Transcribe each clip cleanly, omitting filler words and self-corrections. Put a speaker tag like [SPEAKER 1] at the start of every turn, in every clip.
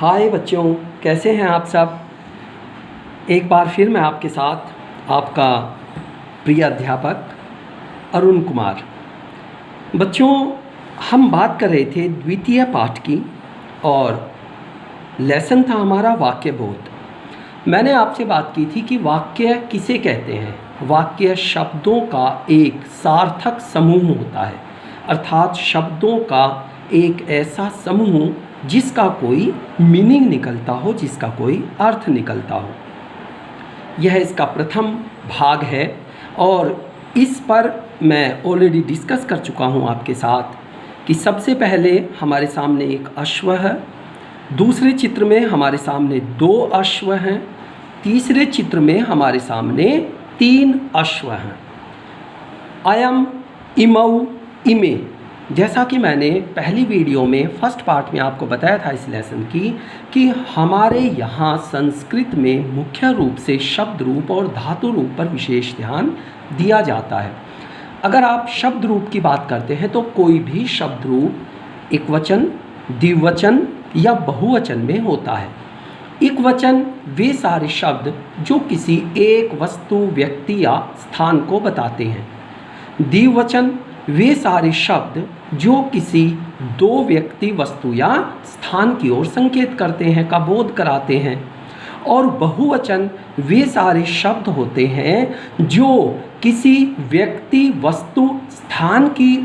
[SPEAKER 1] हाय बच्चों, कैसे हैं आप सब। एक बार फिर मैं आपके साथ आपका प्रिय अध्यापक अरुण कुमार। बच्चों, हम बात कर रहे थे द्वितीय पाठ की और लेसन था हमारा वाक्य बोध। मैंने आपसे बात की थी कि वाक्य किसे कहते हैं। वाक्य शब्दों का एक सार्थक समूह होता है, अर्थात शब्दों का एक ऐसा समूह जिसका कोई मीनिंग निकलता हो, जिसका कोई अर्थ निकलता हो। यह इसका प्रथम भाग है और इस पर मैं ऑलरेडी डिस्कस कर चुका हूँ आपके साथ कि सबसे पहले हमारे सामने एक अश्व है, दूसरे चित्र में हमारे सामने 2 अश्व हैं, तीसरे चित्र में हमारे सामने 3 अश्व हैं। अयम, इमौ, इमे। जैसा कि मैंने पहली वीडियो में फर्स्ट पार्ट में आपको बताया था इस लेसन की कि हमारे यहाँ संस्कृत में मुख्य रूप से शब्द रूप और धातु रूप पर विशेष ध्यान दिया जाता है। अगर आप शब्द रूप की बात करते हैं तो कोई भी शब्द रूप एकवचन, द्विवचन या बहुवचन में होता है। एकवचन वे सारे शब्द जो किसी एक वस्तु, व्यक्ति या स्थान को बताते हैं। द्विवचन वे सारे शब्द जो किसी 2 व्यक्ति, वस्तु या स्थान की ओर संकेत करते हैं, का बोध कराते हैं। और बहुवचन वे सारे शब्द होते हैं जो किसी व्यक्ति, वस्तु, स्थान की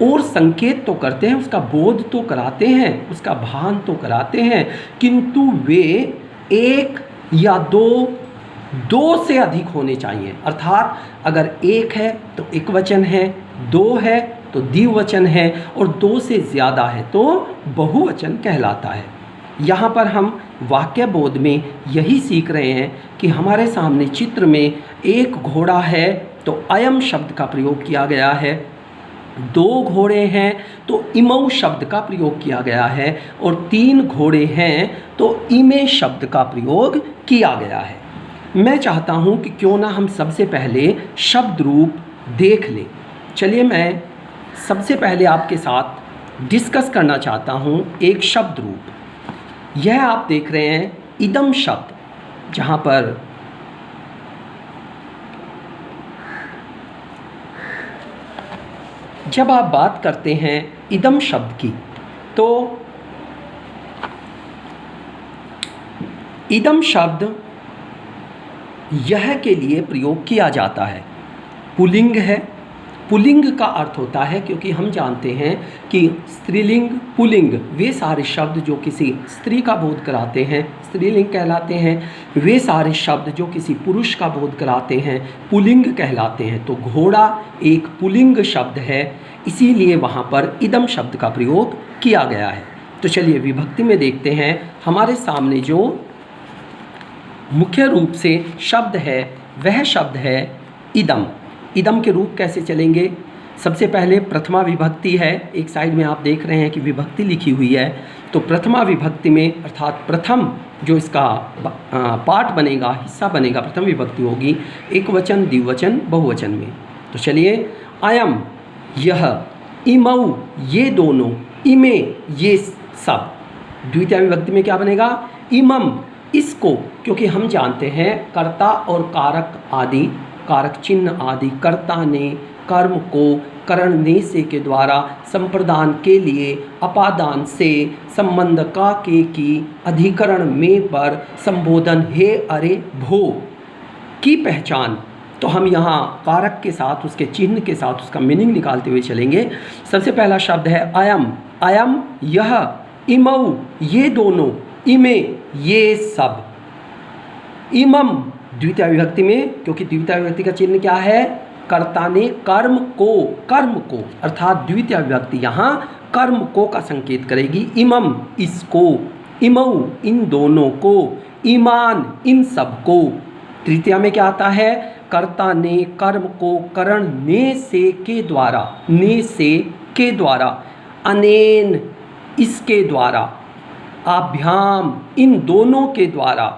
[SPEAKER 1] और संकेत तो करते हैं, उसका बोध तो कराते हैं, उसका भान तो कराते हैं, किंतु वे 1 या 2 से अधिक होने चाहिए। अर्थात अगर 1 है तो एकवचन है, 2 है तो द्विवचन है और 2 से ज़्यादा है तो बहुवचन कहलाता है। यहाँ पर हम वाक्य बोध में यही सीख रहे हैं कि हमारे सामने चित्र में एक घोड़ा है तो अयम शब्द का प्रयोग किया गया है, 2 घोड़े हैं तो इमौ शब्द का प्रयोग किया गया है और 3 घोड़े हैं तो इमे शब्द का प्रयोग किया गया है। मैं चाहता हूं कि क्यों ना हम सबसे पहले शब्द रूप देख लें। चलिए, मैं सबसे पहले आपके साथ डिस्कस करना चाहता हूं एक शब्द रूप। यह आप देख रहे हैं इदम शब्द, जहां पर जब आप बात करते हैं इदम शब्द की तो इदम शब्द यह के लिए प्रयोग किया जाता है। पुल्लिंग है। पुल्लिंग का अर्थ होता है, क्योंकि हम जानते हैं कि स्त्रीलिंग, पुल्लिंग वे सारे शब्द जो किसी स्त्री का बोध कराते हैं स्त्रीलिंग कहलाते हैं। वे सारे शब्द जो किसी पुरुष का बोध कराते हैं पुल्लिंग कहलाते हैं। तो घोड़ा एक पुल्लिंग शब्द है, इसीलिए वहाँ पर इदम शब्द का प्रयोग किया गया है। तो चलिए विभक्ति में देखते हैं। हमारे सामने जो मुख्य रूप से शब्द है वह शब्द है इदम। इदम के रूप कैसे चलेंगे? सबसे पहले प्रथमा विभक्ति है। एक साइड में आप देख रहे हैं कि विभक्ति लिखी हुई है। तो प्रथमा विभक्ति में अर्थात प्रथम जो इसका पार्ट बनेगा, हिस्सा बनेगा, प्रथम विभक्ति होगी एकवचन, द्विवचन, बहुवचन में। तो चलिए, अयम यह, इमौ ये दोनों, इमे ये सब। द्वितीय विभक्ति में क्या बनेगा? इमम इसको, क्योंकि हम जानते हैं कर्ता और कारक आदि, कारक चिन्ह आदि कर्ता ने कर्म को करण ने से के द्वारा संप्रदान के लिए अपादान से संबंध का के की अधिकरण में पर संबोधन हे अरे भो की पहचान। तो हम यहाँ कारक के साथ, उसके चिन्ह के साथ उसका मीनिंग निकालते हुए चलेंगे। सबसे पहला शब्द है अयम। अयम यह, इमौ ये दोनों, इमे ये सब। इमम द्वितीय विभक्ति में, क्योंकि द्वितीय विभक्ति का चिन्ह क्या है? कर्ता ने कर्म को अर्थात द्वितीय विभक्ति यहाँ कर्म को का संकेत करेगी। इमम इसको, इमौ इन दोनों को, ईमान इन सब को। तृतीया में क्या आता है? कर्ता ने कर्म को करण ने से के द्वारा, ने से के द्वारा, अनेन इसके द्वारा, आभ्याम इन दोनों के द्वारा,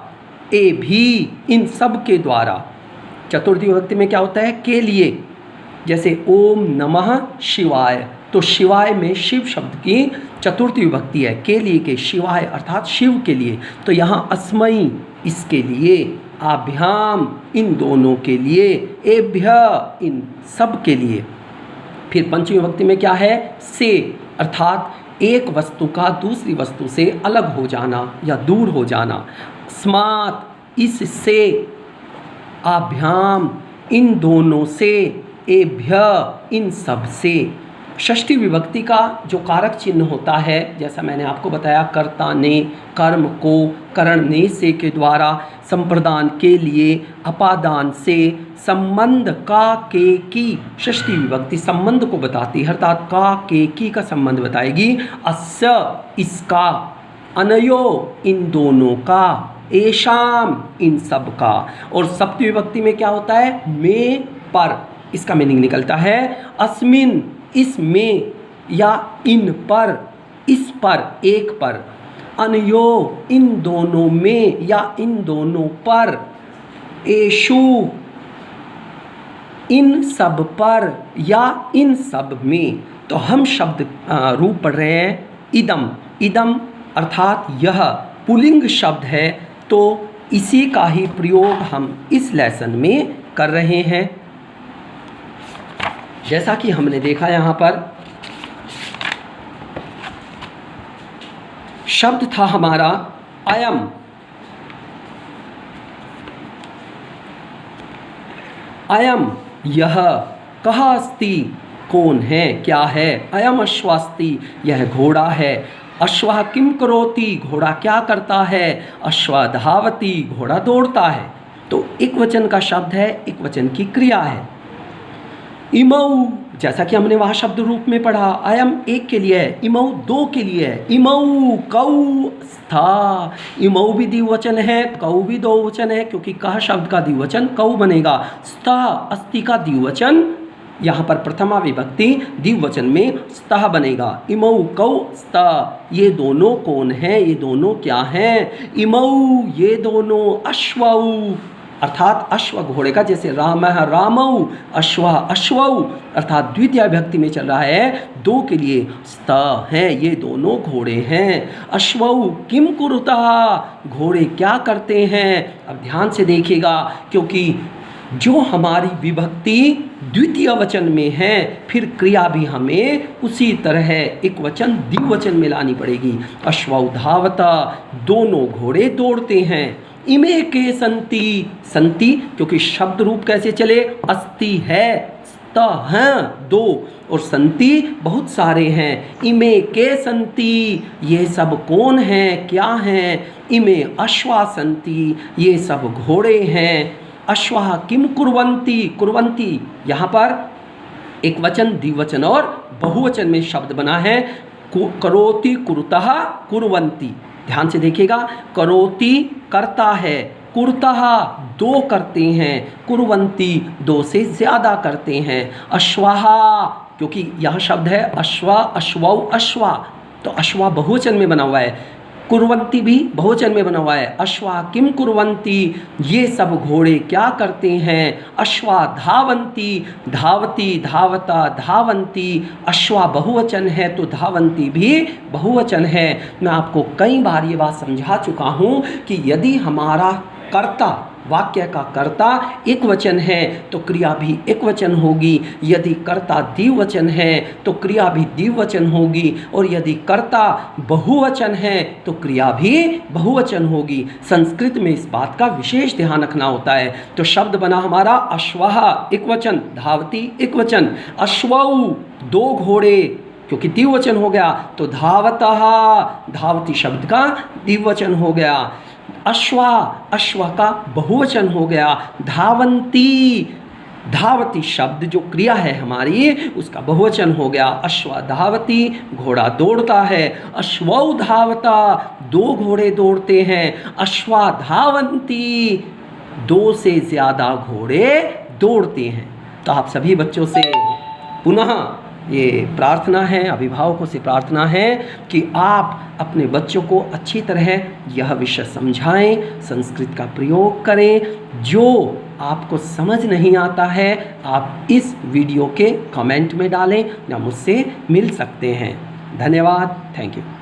[SPEAKER 1] ए भी इन सब के द्वारा। चतुर्थी विभक्ति में क्या होता है? के लिए। जैसे ओम नमः शिवाय, तो शिवाय में शिव शब्द की चतुर्थी विभक्ति है, के लिए के, शिवाय अर्थात शिव के लिए, तो यहाँ अस्मै इसके लिए, आभ्याम इन दोनों के लिए, एभ्य इन सब के लिए। फिर पंचमी विभक्ति में क्या है, से अर्थात एक वस्तु का दूसरी वस्तु से अलग हो जाना या दूर हो जाना। स्मात् इससे, आभ्याम इन दोनों से, एभ्य इन सब से। षष्ठी विभक्ति का जो कारक चिन्ह होता है, जैसा मैंने आपको बताया, कर्ता ने, कर्म को, करण से के द्वारा, संप्रदान के लिए, अपादान से, संबंध का के की। षष्ठी विभक्ति संबंध को बताती है, अर्थात का के की का संबंध बताएगी। अस्य इसका, अनयो इन दोनों का, एशाम इन सब का। और सप्तमी विभक्ति में क्या होता है, में पर, इसका मीनिंग निकलता है अस्मिन इसमें, या इन पर, इस पर, एक पर, अनयो इन दोनों में या इन दोनों पर, एषु इन सब पर या इन सब में। तो हम शब्द रूप पढ़ रहे हैं इदम। इदम अर्थात यह पुल्लिंग शब्द है, तो इसी का ही प्रयोग हम इस लेसन में कर रहे हैं। जैसा कि हमने देखा यहाँ पर शब्द था हमारा अयम। अयम यह, कः अस्ति कौन है, क्या है, अयम अश्वास्ति यह घोड़ा है, अश्वः किम करोति घोड़ा क्या करता है, अश्वः धावति घोड़ा दौड़ता है। तो एक वचन का शब्द है, एक वचन की क्रिया है। इमौ, जैसा कि हमने वहाँ शब्द रूप में पढ़ा, अयम एक के लिए है, इमौ दो के लिए है। इमौ कौ स्था, इमौ भी द्विवचन है, कौ भी दो वचन है, क्योंकि कह शब्द का द्विवचन कौ बनेगा। स्था अस्ति का द्विवचन, यहाँ पर प्रथमा विभक्ति द्विवचन में स्तः बनेगा। इमौ कौ स्तः, ये दोनों कौन है, ये दोनों क्या हैं। इमौ ये दोनों, अश्वौ अर्थात अश्व घोड़े का, जैसे रामः रामौ, अश्वः अश्वौ अर्थात द्वितीय विभक्ति में चल रहा है, दो के लिए स्तः है, ये दोनों घोड़े हैं। अश्वौ किम कुरुतः घोड़े क्या करते हैं। अब ध्यान से देखिएगा, क्योंकि जो हमारी विभक्ति द्वितीय वचन में है, फिर क्रिया भी हमें उसी तरह एक वचन द्विवचन में लानी पड़ेगी। अश्वौ धावता दोनों घोड़े दौड़ते हैं। इमे के संति, संति क्योंकि शब्द रूप कैसे चले, अस्ति है, स्त हैं दो, और संति बहुत सारे हैं। इमे के संति ये सब कौन हैं, क्या हैं। इमे अश्वा संति ये सब घोड़े हैं। अश्वा किम कुर्वन्ति, कुर्वन्ति यहाँ पर एक वचन द्विवचन और बहुवचन में शब्द बना है। करोति कुरुतः कुर्वन्ति, ध्यान से देखिएगा, करोति करता है, कुरुतः दो करते हैं, कुर्वन्ति दो से ज़्यादा करते हैं। अश्वाः क्योंकि यह शब्द है अश्वा, अश्वौ, अश्वा, तो अश्वा बहुवचन में बना हुआ है, कुर्वन्ति भी बहुवचन में बना हुआ है। अश्वा किम कुर्वन्ति ये सब घोड़े क्या करते हैं। अश्वा धावन्ति, धावती धावता धावन्ति, अश्वा बहुवचन है तो धावन्ति भी बहुवचन है। मैं आपको कई बार ये बात समझा चुका हूँ कि यदि हमारा कर्ता, वाक्य का कर्ता एक वचन है तो क्रिया भी एक वचन होगी, यदि कर्ता द्विवचन है तो क्रिया भी द्विवचन होगी, और यदि कर्ता बहुवचन है तो क्रिया भी बहुवचन होगी। संस्कृत में इस बात का विशेष ध्यान रखना होता है। तो शब्द बना हमारा अश्वः एक वचन, धावती एक वचन, अश्वौ दो घोड़े क्योंकि द्विवचन हो गया, तो धावतः धावती शब्द का द्विवचन हो गया। अश्वा, अश्व का बहुवचन हो गया। धावन्ती, धावती शब्द जो क्रिया है हमारी उसका बहुवचन हो गया। अश्वा धावती घोड़ा दौड़ता है। अश्वौ धावता दो घोड़े दौड़ते हैं। अश्वा धावन्ती दो से ज़्यादा घोड़े दौड़ते हैं। तो आप सभी बच्चों से पुनः ये प्रार्थना है, अभिभावकों से प्रार्थना है कि आप अपने बच्चों को अच्छी तरह यह विषय समझाएं, संस्कृत का प्रयोग करें। जो आपको समझ नहीं आता है आप इस वीडियो के कमेंट में डालें या मुझसे मिल सकते हैं। धन्यवाद। Thank you.